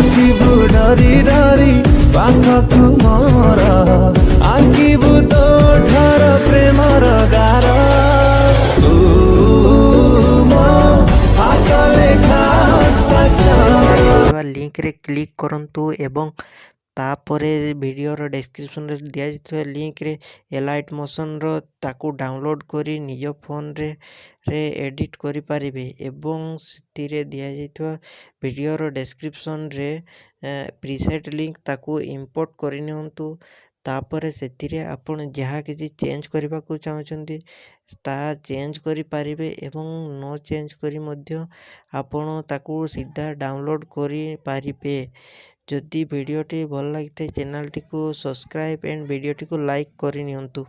ଆସିବୁ ଡରି ଡରି ପାଖକୁ ମୋର ଆଙ୍କିବୁ ତୋ ଠାର ପ୍ରେମର ଗାର ତୁ ମୋ ହାତ ଲେଖା ହସ୍ତାକ୍ଷର। লিঙ্ক রে ক্লিক করন্তু এবং तापरे वीडियोर डिस्क्रिप्शन रे दिया जाइଥିବା लिंक रे एलाइट मोशन रो ताकू डाउनलोड करी निज फोन रे एडिट करि परिबे एवं सितिरे दिया जाइଥିବା वीडियोर डिस्क्रिप्शन रे प्रीसेट लिंक ताकू इंपोर्ट करि नियंतु। तापरे सेतिरे आपण जहाँ किसी चेंज करबा को चाहछंती ता चेंज करि परिबे एवं नो चेंज करी मध्य आपण ताकू सीधा डाउनलोड करि परिबे। जदि वीडियोटी भल लगी चैनल टी को सब्सक्राइब एंड वीडियोटी को लाइक करि नियंतु।